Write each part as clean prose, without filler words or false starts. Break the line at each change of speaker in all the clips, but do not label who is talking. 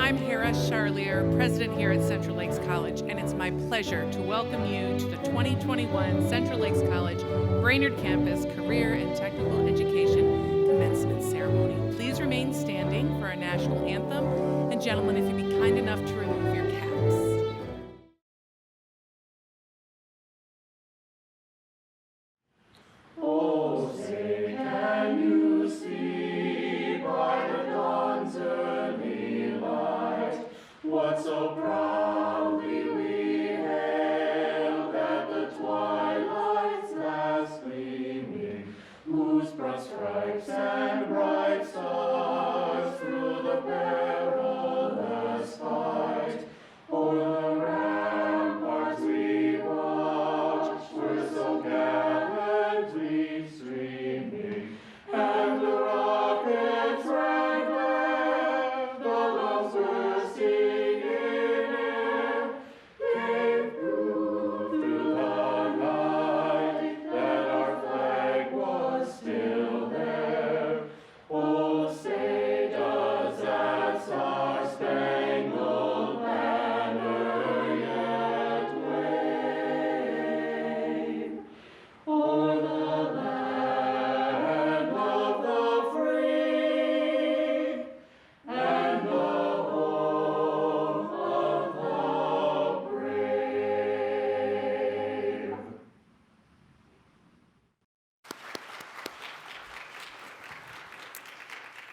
I'm Hera Charlier, president here at Central Lakes College, and it's my pleasure to welcome you to the 2021 Central Lakes College Brainerd Campus Career and Technical Education Commencement Ceremony. Please remain standing for our national anthem, and gentlemen, if you'd be kind enough to remove your caps.
What so proudly we hailed at the twilight's last gleaming, whose broad stripes and bright stars through the perilous fight o'er the ramparts we watched were so gallantly streaming, and the rockets rang where the bells bursting in air gave proof through the night that our flag was still there. Oh, say does that star-spangled banner yet wave o'er the land of the free and the home of the brave.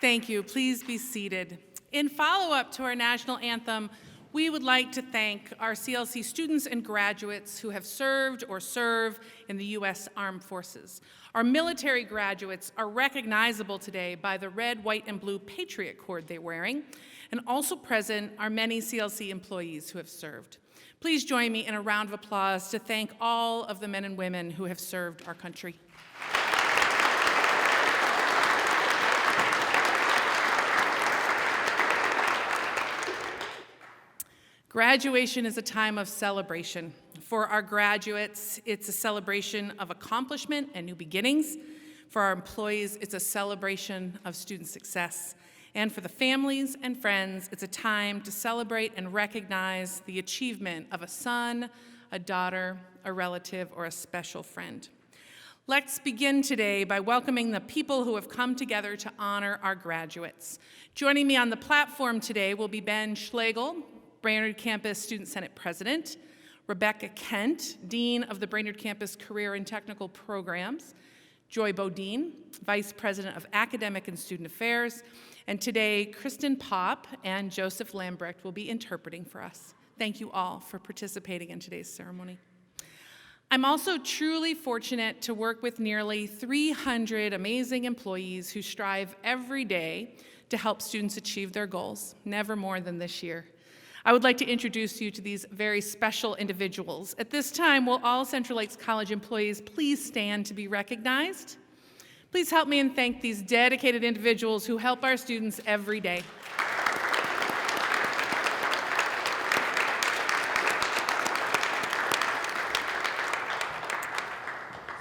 Thank you. Please be seated. In follow-up to our national anthem, we would like to thank our CLC students and graduates who have served or serve in the U.S. Armed Forces. Our military graduates are recognizable today by the red, white, and blue Patriot cord they're wearing, and also present are many CLC employees who have served. Please join me in a round of applause to thank all of the men and women who have served our country. Graduation is a time of celebration. For our graduates, it's a celebration of accomplishment and new beginnings. For our employees, it's a celebration of student success. And for the families and friends, it's a time to celebrate and recognize the achievement of a son, a daughter, a relative, or a special friend. Let's begin today by welcoming the people who have come together to honor our graduates. Joining me on the platform today will be Ben Schlegel, Brainerd Campus Student Senate President, Rebecca Kent, Dean of the Brainerd Campus Career and Technical Programs, Joy Bodine, Vice President of Academic and Student Affairs, and today Kristen Popp and Joseph Lambrecht will be interpreting for us. Thank you all for participating in today's ceremony. I'm also truly fortunate to work with nearly 300 amazing employees who strive every day to help students achieve their goals, never more than this year. I would like to introduce you to these very special individuals. At this time, will all Central Lakes College employees please stand to be recognized? Please help me and thank these dedicated individuals who help our students every day.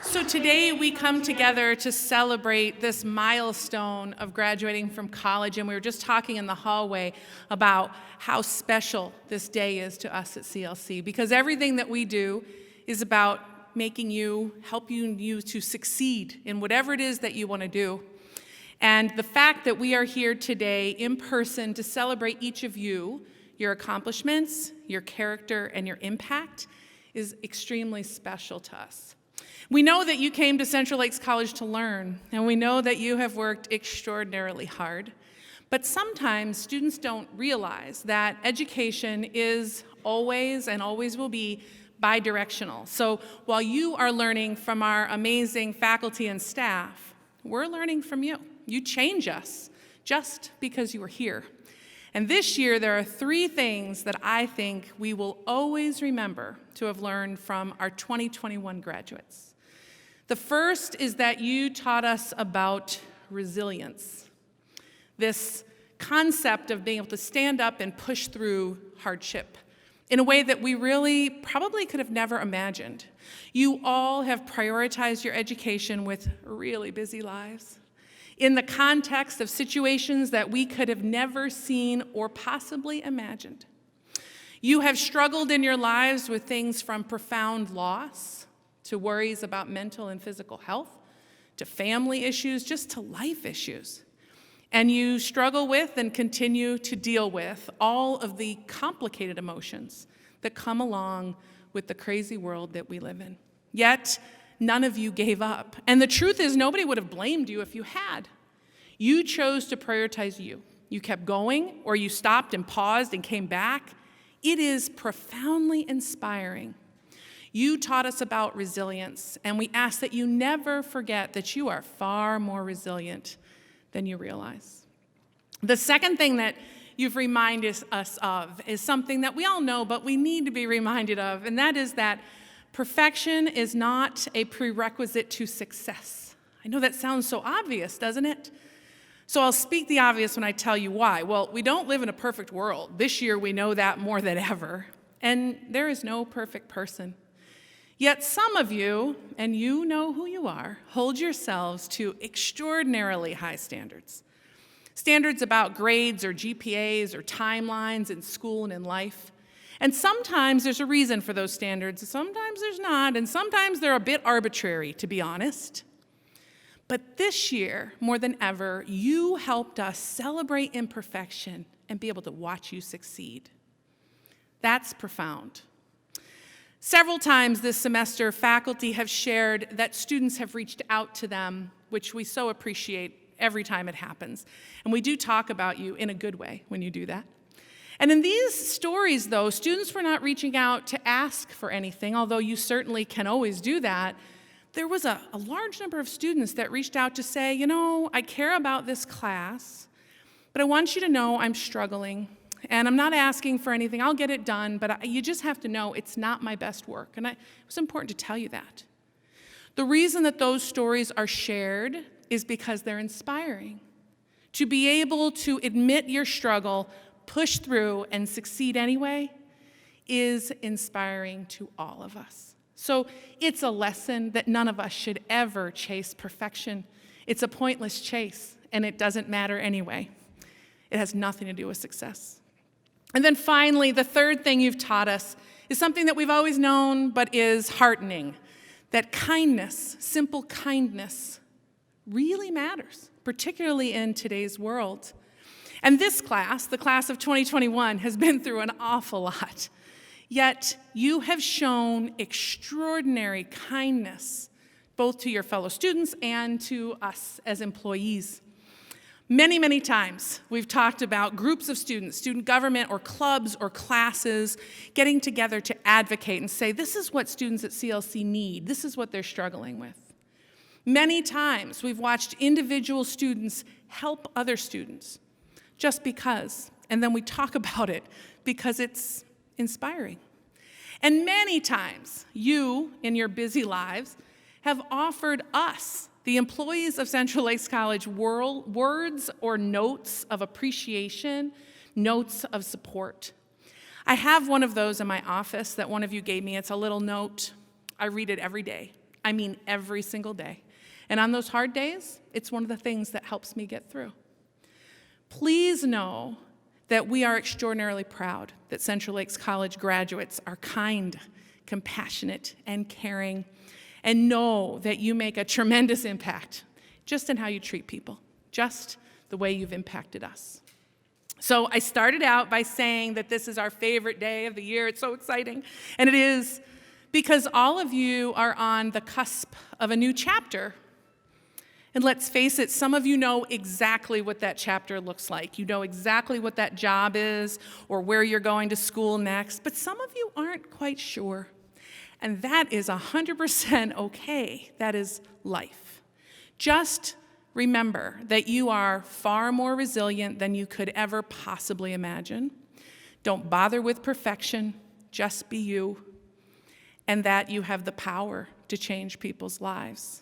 So today we come together to celebrate this milestone of graduating from college, and we were just talking in the hallway about how special this day is to us at CLC, because everything that we do is about making you, helping you to succeed in whatever it is that you want to do. And the fact that we are here today in person to celebrate each of you, your accomplishments, your character, and your impact is extremely special to us. We know that you came to Central Lakes College to learn, and we know that you have worked extraordinarily hard. But sometimes students don't realize that education is always and always will be bidirectional. So while you are learning from our amazing faculty and staff, we're learning from you. You change us just because you are here. And this year, there are 3 things that I think we will always remember to have learned from our 2021 graduates. The first is that you taught us about resilience, this concept of being able to stand up and push through hardship in a way that we really probably could have never imagined. You all have prioritized your education with really busy lives in the context of situations that we could have never seen or possibly imagined. You have struggled in your lives with things from profound loss to worries about mental and physical health, to family issues, just to life issues. And you struggle with and continue to deal with all of the complicated emotions that come along with the crazy world that we live in. Yet, none of you gave up. And the truth is, nobody would have blamed you if you had. You chose to prioritize you. you kept going, or you stopped and paused and came back, it is profoundly inspiring. You taught us about resilience, and we ask that you never forget that you are far more resilient than you realize. The second thing that you've reminded us of is something that we all know, but we need to be reminded of, and that is that perfection is not a prerequisite to success. I know that sounds so obvious, doesn't it? So I'll speak the obvious when I tell you why. Well, we don't live in a perfect world. This year we know that more than ever, and there is no perfect person. Yet some of you, and you know who you are, hold yourselves to extraordinarily high standards. Standards about grades or GPAs or timelines in school and in life. And sometimes there's a reason for those standards, sometimes there's not, and sometimes they're a bit arbitrary, to be honest. But this year, more than ever, you helped us celebrate imperfection and be able to watch you succeed. That's profound. Several times this semester, faculty have shared that students have reached out to them, which we so appreciate every time it happens. And we do talk about you in a good way when you do that. And in these stories, though, students were not reaching out to ask for anything, although you certainly can always do that. There was a large number of students that reached out to say, you know, I care about this class, but I want you to know I'm struggling. And I'm not asking for anything. I'll get it done, but you just have to know it's not my best work. And it was important to tell you that. The reason that those stories are shared is because they're inspiring. To be able to admit your struggle, push through, and succeed anyway is inspiring to all of us. So it's a lesson that none of us should ever chase perfection. It's a pointless chase, and it doesn't matter anyway. It has nothing to do with success. And then finally, the third thing you've taught us is something that we've always known but is heartening, that kindness, simple kindness, really matters, particularly in today's world. And this class, the class of 2021, has been through an awful lot. Yet you have shown extraordinary kindness, both to your fellow students and to us as employees. Many, many times we've talked about groups of students, student government or clubs or classes getting together to advocate and say, this is what students at CLC need. This is what they're struggling with. Many times we've watched individual students help other students just because, and then we talk about it because it's inspiring. And many times you, in your busy lives, have offered us, the employees of Central Lakes College, words or notes of appreciation, notes of support. I have one of those in my office that one of you gave me. It's a little note. I read it every day. I mean, every single day. And on those hard days, it's one of the things that helps me get through. Please know that we are extraordinarily proud that Central Lakes College graduates are kind, compassionate, and caring, and know that you make a tremendous impact just in how you treat people, just the way you've impacted us. So I started out by saying that this is our favorite day of the year. It's so exciting. And it is because all of you are on the cusp of a new chapter. And let's face it, some of you know exactly what that chapter looks like. You know exactly what that job is or where you're going to school next, but some of you aren't quite sure. And that is 100% okay. That is life. Just remember that you are far more resilient than you could ever possibly imagine. Don't bother with perfection. Just be you. And that you have the power to change people's lives.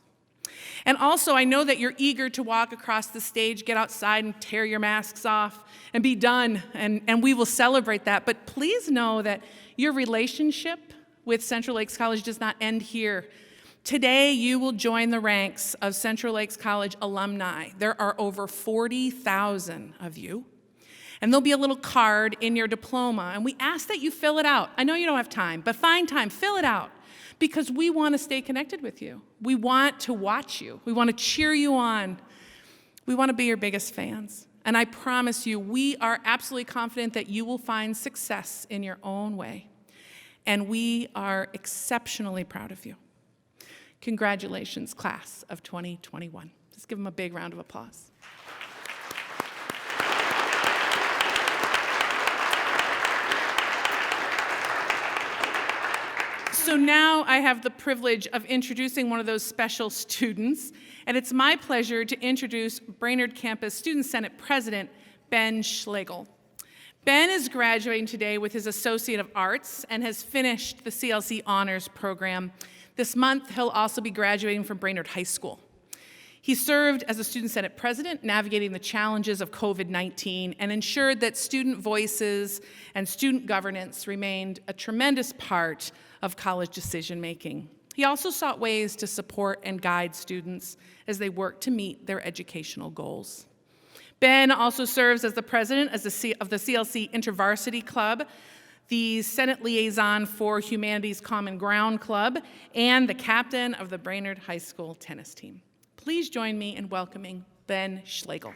And also, I know that you're eager to walk across the stage, get outside and tear your masks off and be done, and we will celebrate that. But please know that your relationship with Central Lakes College does not end here. Today, you will join the ranks of Central Lakes College alumni. There are over 40,000 of you, and there'll be a little card in your diploma, and we ask that you fill it out. I know you don't have time, but find time, fill it out, because we want to stay connected with you. We want to watch you. We want to cheer you on. We want to be your biggest fans. And I promise you, we are absolutely confident that you will find success in your own way. And we are exceptionally proud of you. Congratulations, class of 2021. Let's give them a big round of applause. So now I have the privilege of introducing one of those special students, and it's my pleasure to introduce Brainerd Campus Student Senate President, Ben Schlegel. Ben is graduating today with his Associate of Arts and has finished the CLC Honors Program. This month, he'll also be graduating from Brainerd High School. He served as a Student Senate President, navigating the challenges of COVID-19 and ensured that student voices and student governance remained a tremendous part of college decision-making. He also sought ways to support and guide students as they work to meet their educational goals. Ben also serves as the president of the CLC InterVarsity Club, the Senate Liaison for Humanities Common Ground Club, and the captain of the Brainerd High School tennis team. Please join me in welcoming Ben Schlegel.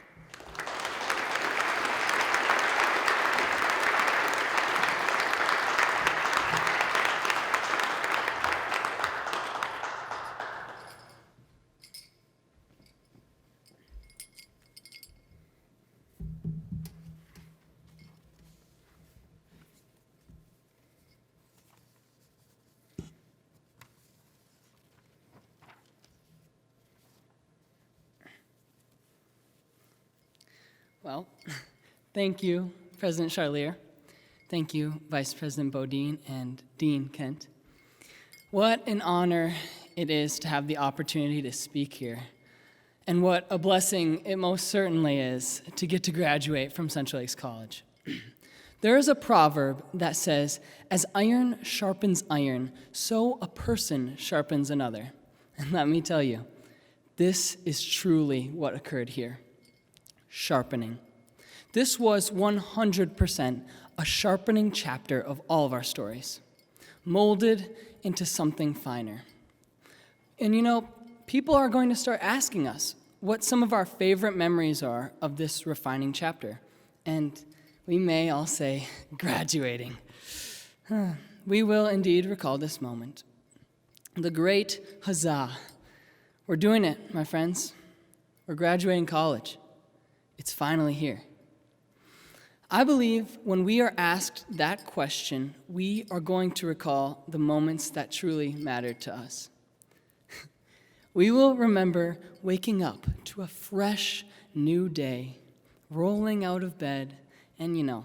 Well, thank you, President Charlier. Thank you, Vice President Bodine and Dean Kent. What an honor it is to have the opportunity to speak here. And what a blessing it most certainly is to get to graduate from Central Lakes College. There is a proverb that says, "As iron sharpens iron, so a person sharpens another." And let me tell you, this is truly what occurred here. Sharpening. This was 100% a sharpening chapter of all of our stories, molded into something finer. And you know, people are going to start asking us what some of our favorite memories are of this refining chapter. And we may all say, graduating. We will indeed recall this moment. The great huzzah. We're doing it, my friends. We're graduating college. It's finally here. I believe when we are asked that question, we are going to recall the moments that truly mattered to us. We will remember waking up to a fresh new day, rolling out of bed, and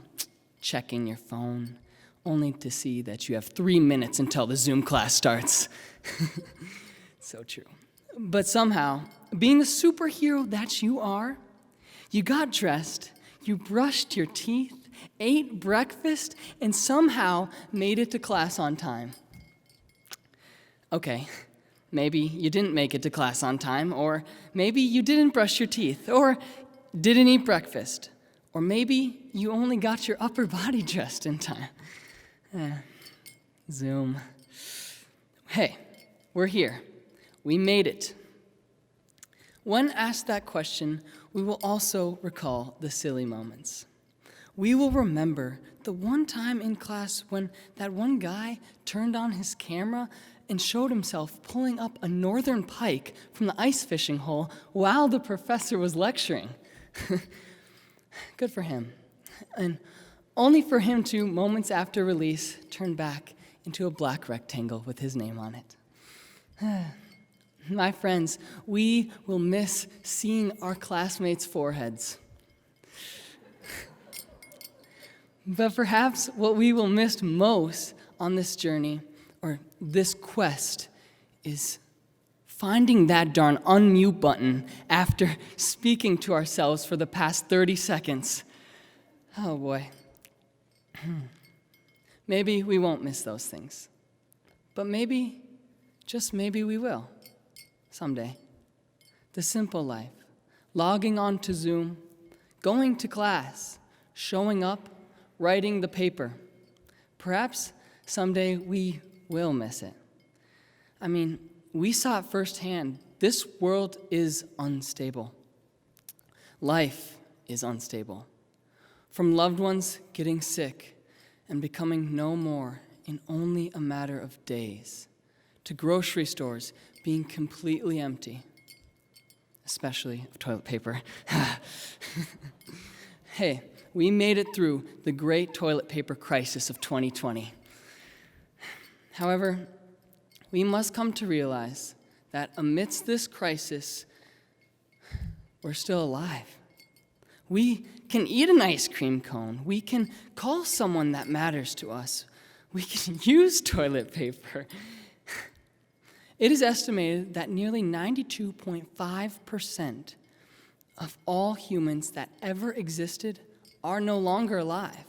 checking your phone, only to see that you have 3 minutes until the Zoom class starts. So true. But somehow, being the superhero that you are, you got dressed, you brushed your teeth, ate breakfast, and somehow made it to class on time. Okay, maybe you didn't make it to class on time, or maybe you didn't brush your teeth, or didn't eat breakfast, or maybe you only got your upper body dressed in time. Zoom. Hey, we're here. We made it. When asked that question, we will also recall the silly moments. We will remember the one time in class when that one guy turned on his camera and showed himself pulling up a northern pike from the ice fishing hole while the professor was lecturing. Good for him. And only for him to, moments after release, turn back into a black rectangle with his name on it. My friends, we will miss seeing our classmates' foreheads. But perhaps what we will miss most on this journey, or this quest, is finding that darn unmute button after speaking to ourselves for the past 30 seconds. Oh boy. Maybe we won't miss those things. But maybe, just maybe we will. Someday. The simple life, logging on to Zoom, going to class, showing up, writing the paper. Perhaps someday we will miss it. I mean, we saw it firsthand. This world is unstable. Life is unstable. From loved ones getting sick and becoming no more in only a matter of days, to grocery stores being completely empty, especially of toilet paper. Hey, we made it through the great toilet paper crisis of 2020. However, we must come to realize that amidst this crisis, we're still alive. We can eat an ice cream cone. We can call someone that matters to us. We can use toilet paper. It is estimated that nearly 92.5% of all humans that ever existed are no longer alive.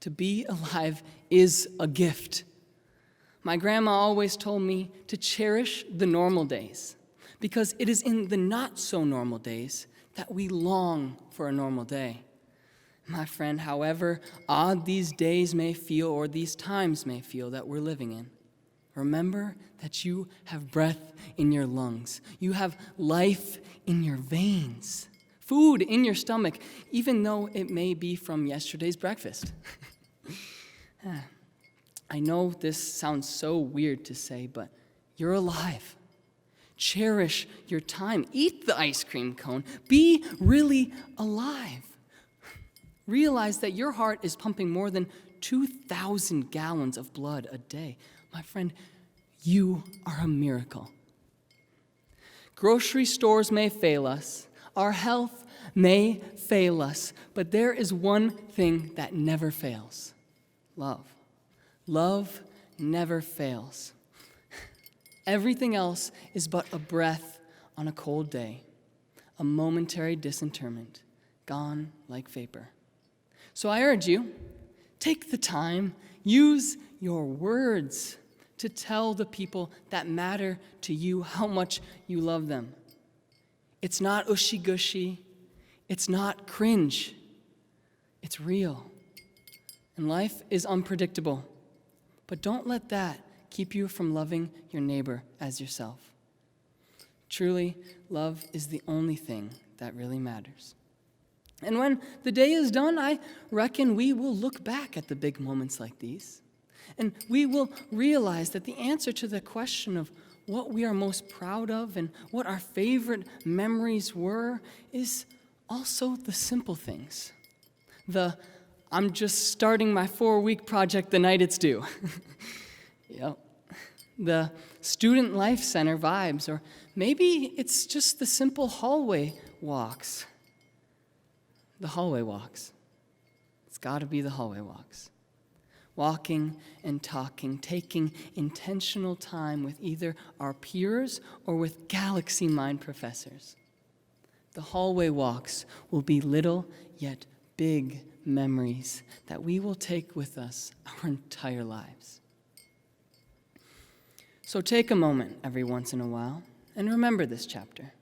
To be alive is a gift. My grandma always told me to cherish the normal days, because it is in the not-so-normal days that we long for a normal day. My friend, however odd these days may feel or these times may feel that we're living in, remember that you have breath in your lungs. You have life in your veins, food in your stomach, even though it may be from yesterday's breakfast. I know this sounds so weird to say, but you're alive. Cherish your time. Eat the ice cream cone. Be really alive. Realize that your heart is pumping more than 2,000 gallons of blood a day. My friend, you are a miracle. Grocery stores may fail us. Our health may fail us. But there is one thing that never fails: love. Love never fails. Everything else is but a breath on a cold day, a momentary disinterment, gone like vapor. So I urge you, take the time, use your words to tell the people that matter to you how much you love them. It's not ushy-gushy. It's not cringe. It's real. And life is unpredictable. But don't let that keep you from loving your neighbor as yourself. Truly, love is the only thing that really matters. And when the day is done, I reckon we will look back at the big moments like these, and we will realize that the answer to the question of what we are most proud of and what our favorite memories were is also the simple things. I'm just starting my 4-week project the night it's due. Yep. The student life center vibes, or maybe it's just the simple hallway walks. The hallway walks. It's got to be the hallway walks. Walking and talking, taking intentional time with either our peers or with galaxy mind professors. The hallway walks will be little yet big memories that we will take with us our entire lives. So take a moment every once in a while and remember this chapter.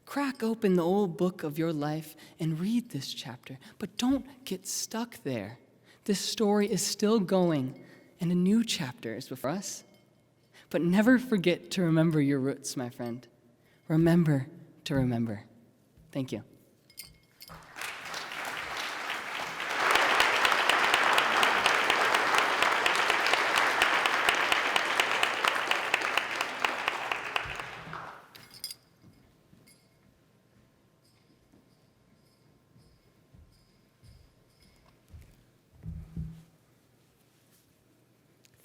Crack open the old book of your life and read this chapter, but don't get stuck there. This story is still going, and a new chapter is before us. But never forget to remember your roots, my friend. Remember to remember. Thank you.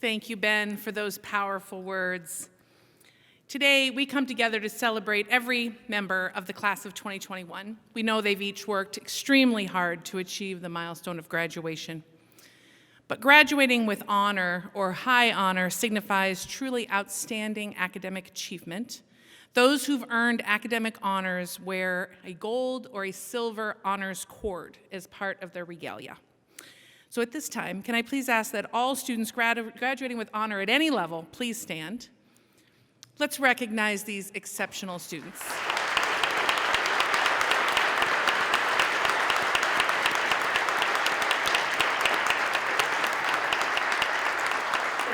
Thank you, Ben, for those powerful words. Today, we come together to celebrate every member of the class of 2021. We know they've each worked extremely hard to achieve the milestone of graduation. But graduating with honor or high honor signifies truly outstanding academic achievement. Those who've earned academic honors wear a gold or a silver honors cord as part of their regalia. So at this time, can I please ask that all students graduating with honor at any level, please stand. Let's recognize these exceptional students.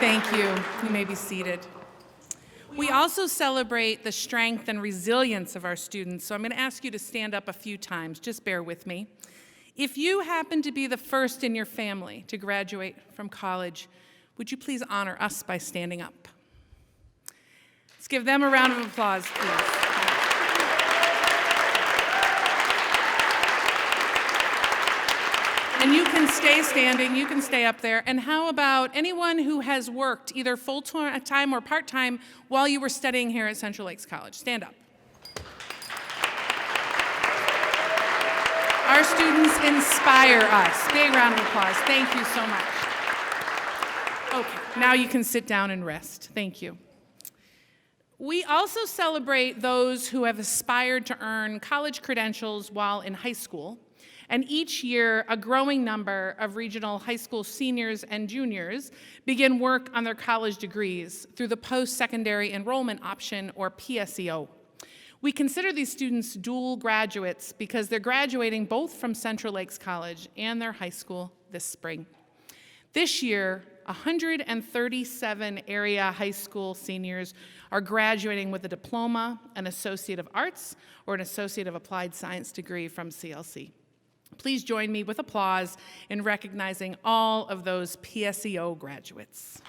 Thank you. You may be seated. We also celebrate the strength and resilience of our students, so I'm going to ask you to stand up a few times. Just bear with me. If you happen to be the first in your family to graduate from college, would you please honor us by standing up? Let's give them a round of applause, please. And you can stay standing, you can stay up there. And how about anyone who has worked either full-time or part-time while you were studying here at Central Lakes College? Stand up. Our students inspire us. Big round of applause. Thank you so much. Okay, now you can sit down and rest. Thank you. We also celebrate those who have aspired to earn college credentials while in high school. And each year, a growing number of regional high school seniors and juniors begin work on their college degrees through the post-secondary enrollment option, or PSEO. We consider these students dual graduates because they're graduating both from Central Lakes College and their high school this spring. This year, 137 area high school seniors are graduating with a diploma, an Associate of Arts, or an Associate of Applied Science degree from CLC. Please join me with applause in recognizing all of those PSEO graduates.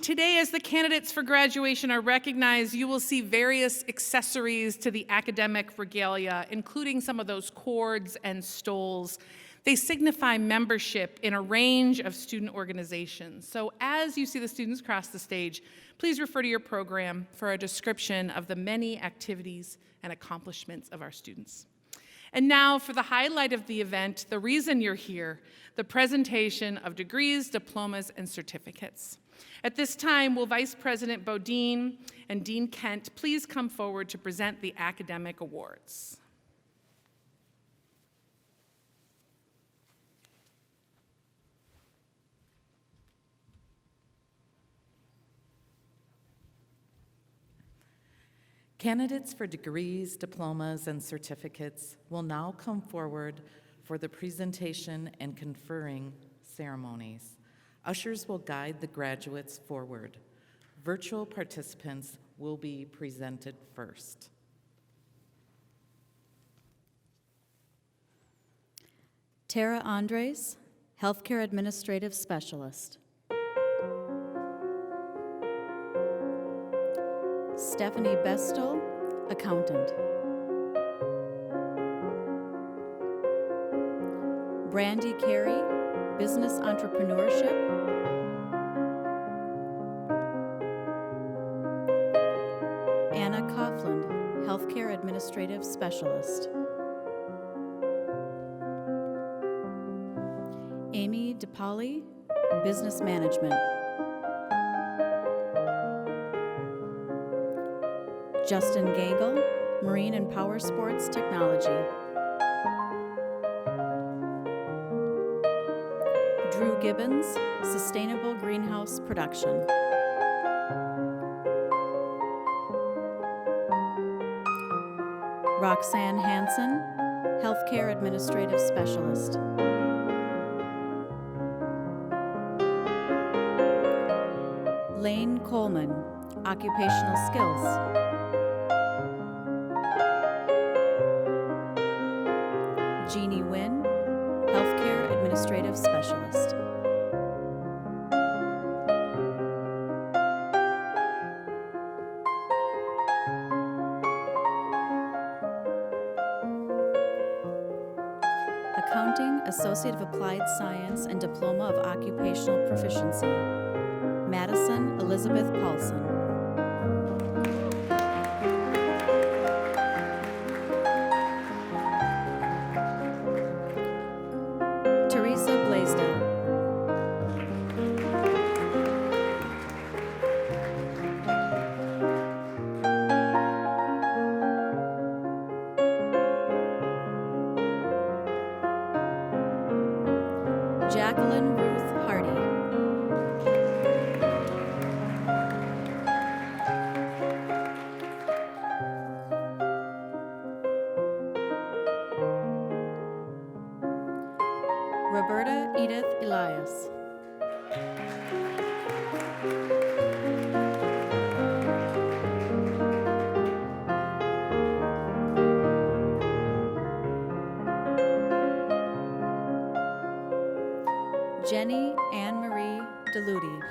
Today, as the candidates for graduation are recognized, you will see various accessories to the academic regalia, including some of those cords and stoles. They signify membership in a range of student organizations. So as you see the students cross the stage, please refer to your program for a description of the many activities and accomplishments of our students. And now for the highlight of the event, the reason you're here, the presentation of degrees, diplomas, and certificates. At this time, will Vice President Bodine and Dean Kent please come forward to present the academic awards.
Candidates for degrees, diplomas, and certificates will now come forward for the presentation and conferring ceremonies. Ushers will guide the graduates forward. Virtual participants will be presented first.
Tara Andres, Healthcare Administrative Specialist. Stephanie Bestel, Accountant. Brandy Carey, Business Entrepreneurship. Anna Coughlin, Healthcare Administrative Specialist. Amy DePauli, Business Management. Justin Gagel, Marine and Power Sports Technology. Drew Gibbons, Sustainable Greenhouse Production. Roxanne Hansen, Healthcare Administrative Specialist. Lane Coleman, Occupational Skills. Jeannie Wynn, Healthcare Administrative Specialist. Accounting, Associate of Applied Science and Diploma of Occupational Proficiency. Madison Elizabeth Paulson. Teresa Blaisdell. Jacqueline Ruth Hardy. Roberta Edith Elias. Jenny Anne Marie DeLuty.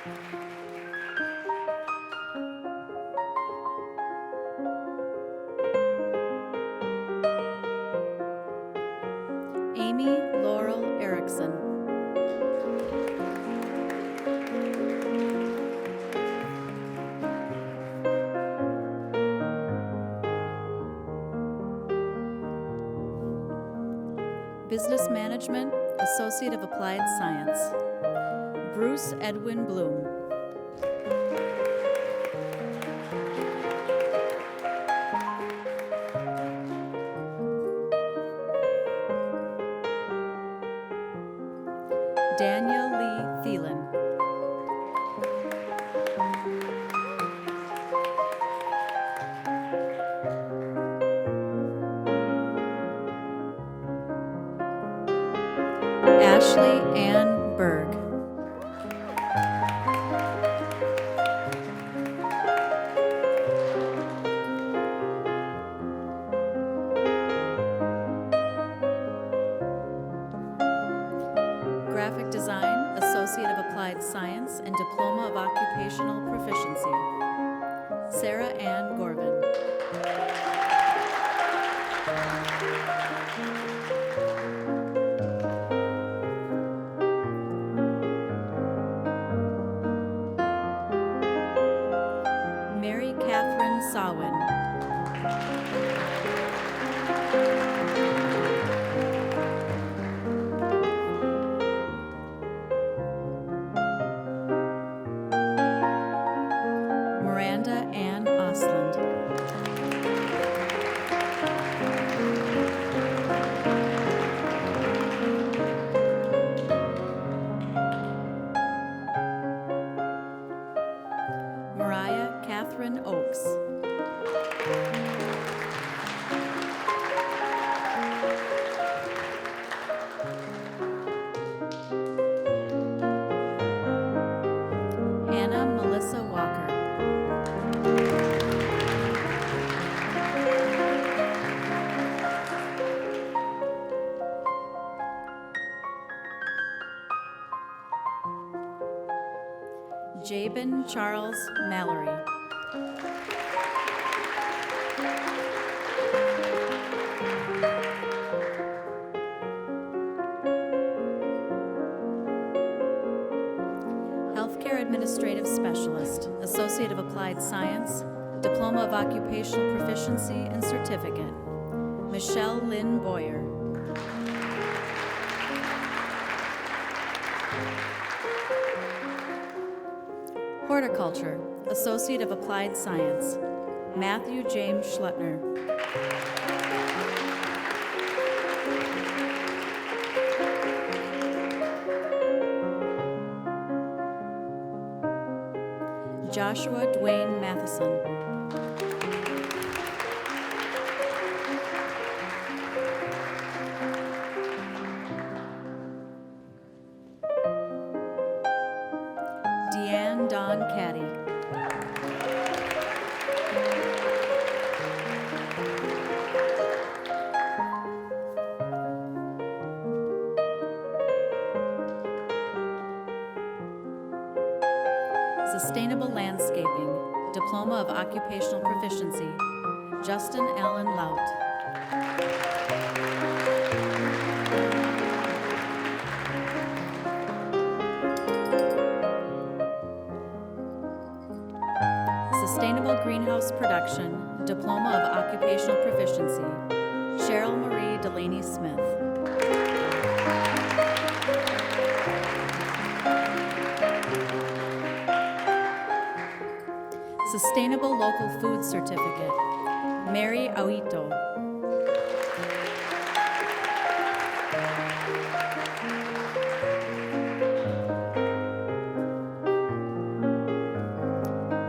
Amy Laurel Erickson. Business Management, Associate of Applied Science. Bruce Edwin Bloom. Daniel Lee Thielen. Ashley Ann Berg. Graphic Design, Associate of Applied Science and Diploma of Occupational Proficiency. Sarah Ann Gorvin. Mary Catherine Sawin. Miranda Ann Osland. Mariah Catherine Oakes. Hannah Melissa Walker. Jabin Charles Mallory. Healthcare Administrative Specialist, Associate of Applied Science, Diploma of Occupational Proficiency and Certificate. Michelle Lynn Boyer. Horticulture, Associate of Applied Science. Matthew James Schlettner. Joshua Dwayne Matheson. Deanne Dawn Caddy. Sustainable Landscaping, Diploma of Occupational Proficiency. Justin Allen Lout. Sustainable Greenhouse Production, Diploma of Occupational Proficiency. Cheryl Marie Delaney Smith. Sustainable Local Food Certificate. Mary Auito.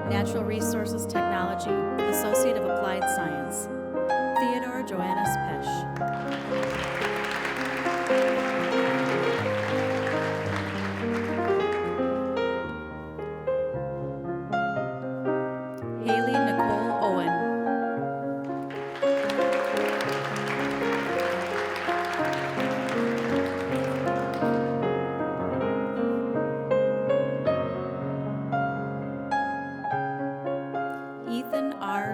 Natural Resources Technology, Associate of Applied Science. Theodore Joannis Pesch. Haley Nicole Owen.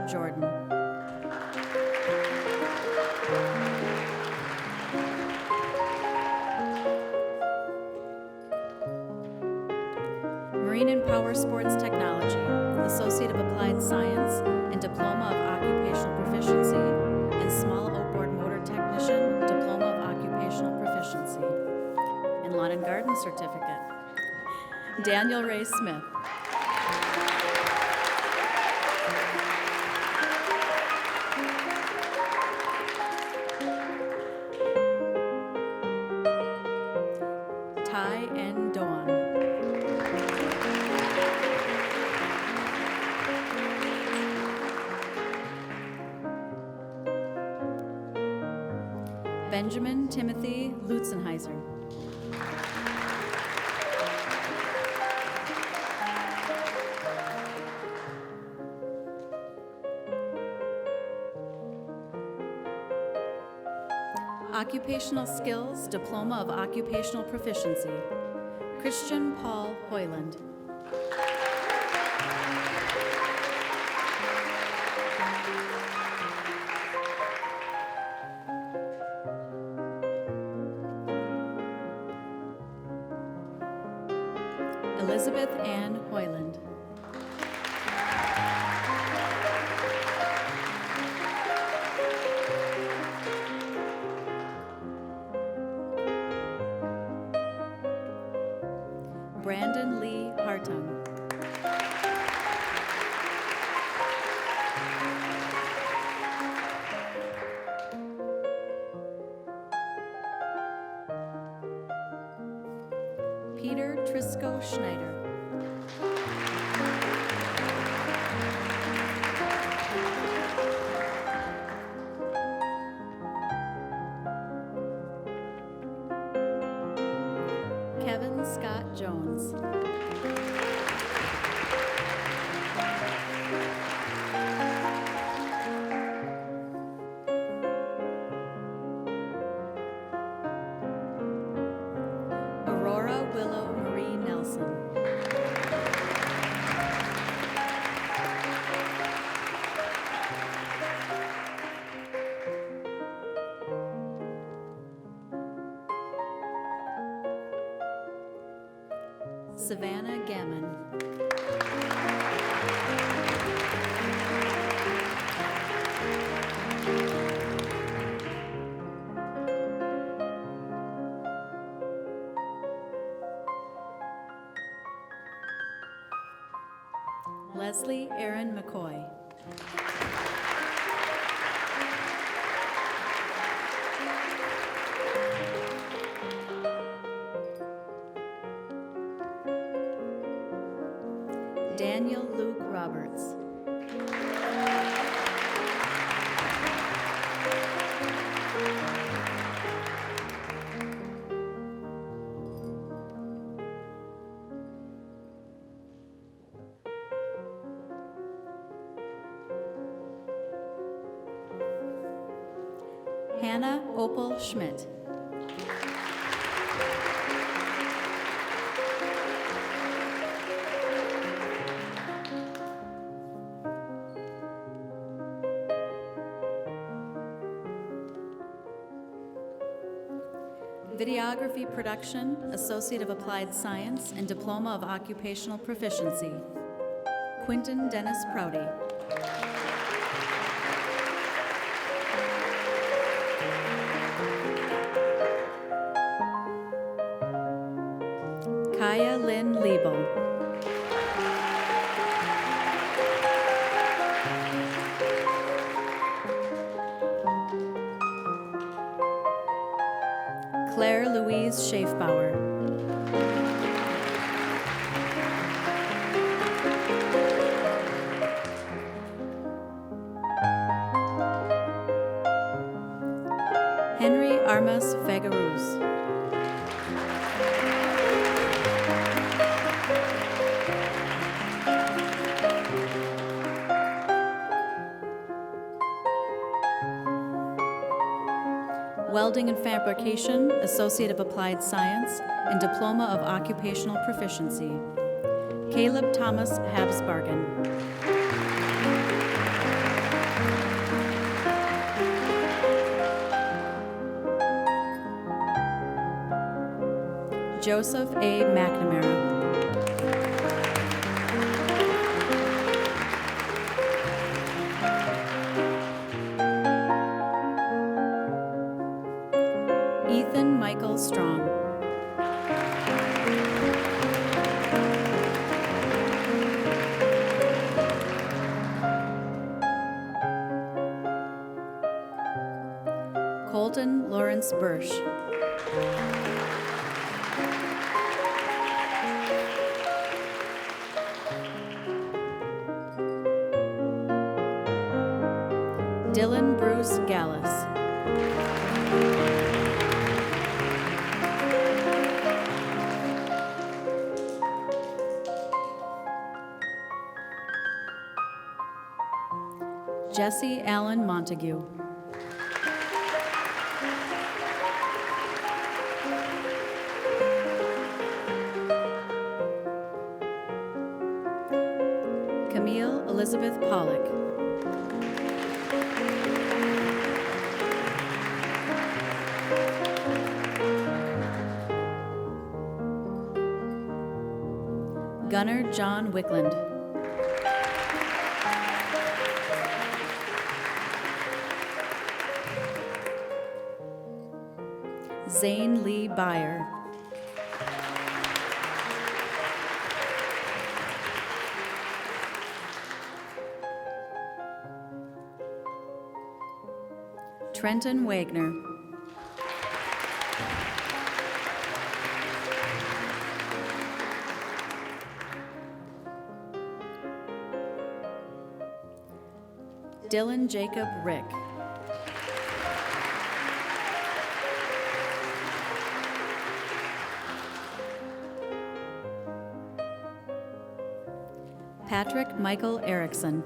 Christopher Jordan. Marine and Power Sports Technology, Associate of Applied Science and Diploma of Occupational Proficiency, and Small Outboard Motor Technician, Diploma of Occupational Proficiency, and Lawn and Garden Certificate. Daniel Ray Smith. Ty N. Doan. Benjamin Timothy Lutzenheiser. Occupational Skills, Diploma of Occupational Proficiency, Christian Paul Hoyland. Elizabeth Ann Hoyland. Brandon Lee Hartung. Peter Trisco Schneider. Kevin Scott Jones. Aurora Willow Marie Nelson. Savannah Gammon. Leslie Aaron McCoy. Daniel Luke Roberts. Hannah Opal Schmidt. Videography Production, Associate of Applied Science and Diploma of Occupational Proficiency, Quinton Dennis Prouty. Kaya Lynn Liebel. Claire Louise Schaefbauer. Henry Armas Fagaruz. Welding and Fabrication, Associate of Applied Science, and Diploma of Occupational Proficiency, Caleb Thomas Habsbargen. Joseph A. McNamara. Ethan Michael Strong. Colton Lawrence Bursch. Dylan Bruce Gallus. Jesse Allen Montague. Camille Elizabeth Pollock. Gunnar John Wickland. Zane Lee Byer. Trenton Wagner. Dylan Jacob Rick. Patrick Michael Erickson.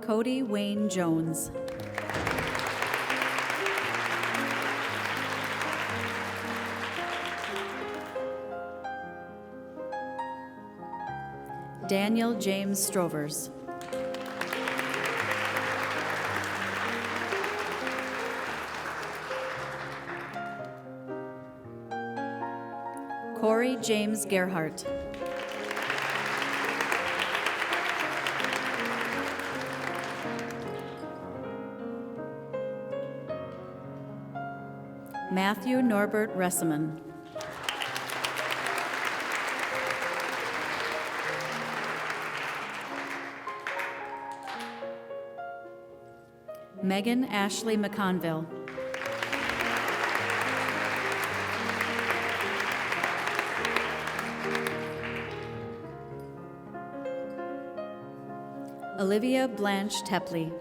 Cody Wayne Jones. Daniel James Strovers. Corey James Gerhart. Matthew Norbert Resseman. Megan Ashley McConville. Olivia Blanche Tepley.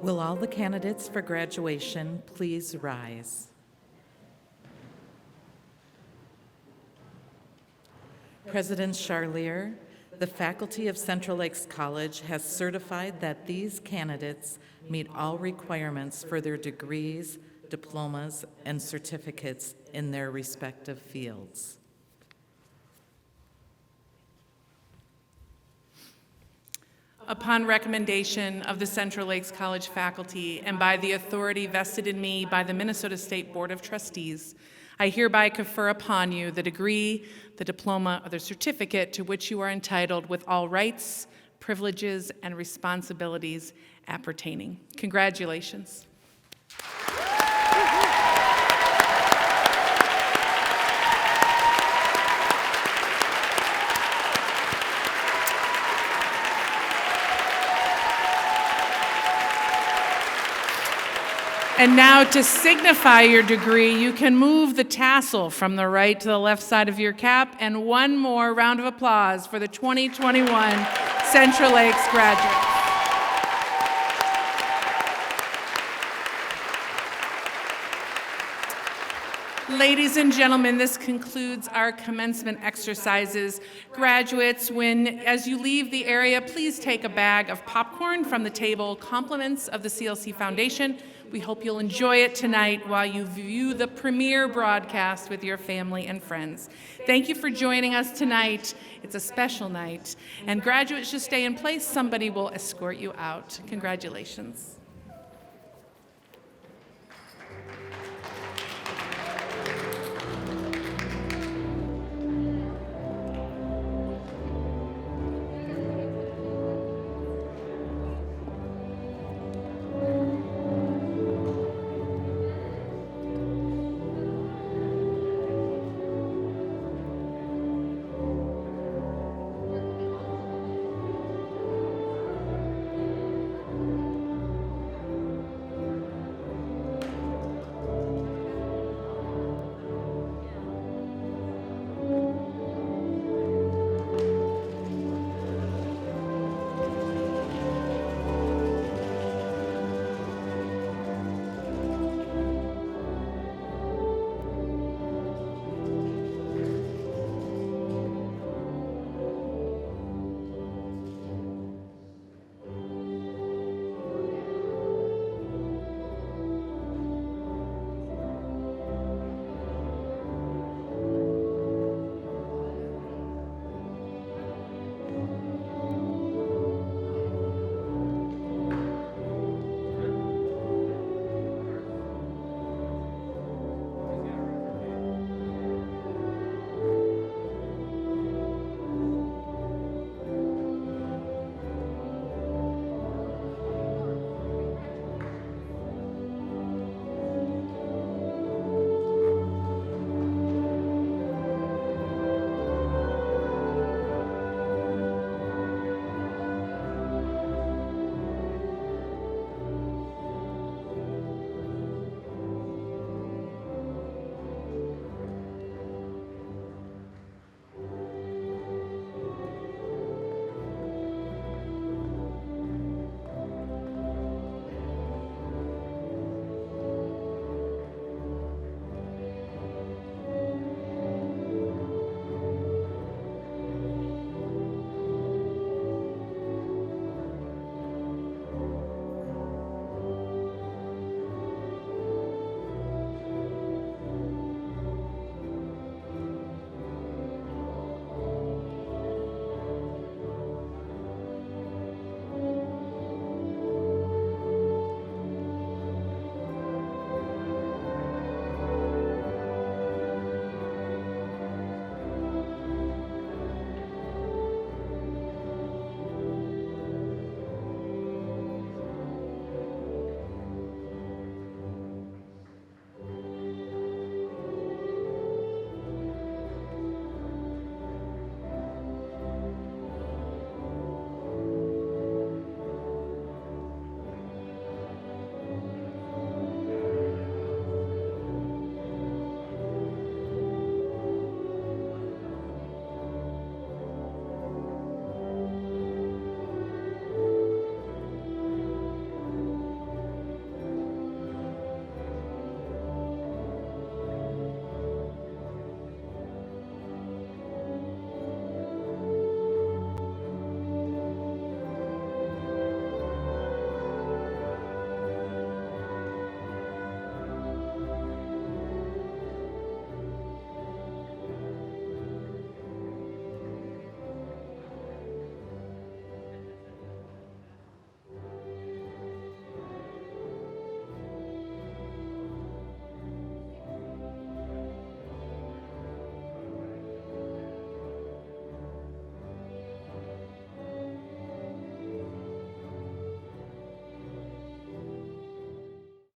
Will all the candidates for graduation please rise? President Charlier, the faculty of Central Lakes College has certified that these candidates meet all requirements for their degrees, diplomas, and certificates in their respective fields.
Upon recommendation of the Central Lakes College faculty and by the authority vested in me by the Minnesota State Board of Trustees, I hereby confer upon you the degree, the diploma, or the certificate to which you are entitled with all rights, privileges, and responsibilities appertaining. Congratulations. And now to signify your degree, you can move the tassel from the right to the left side of your cap. And one more round of applause for the 2021 Central Lakes graduates. Ladies and gentlemen, this concludes our commencement exercises. Graduates, as you leave the area, please take a bag of popcorn from the table, compliments of the CLC Foundation. We hope you'll enjoy it tonight while you view the premiere broadcast with your family and friends. Thank you for joining us tonight. It's a special night. And graduates, just stay in place. Somebody will escort you out. Congratulations.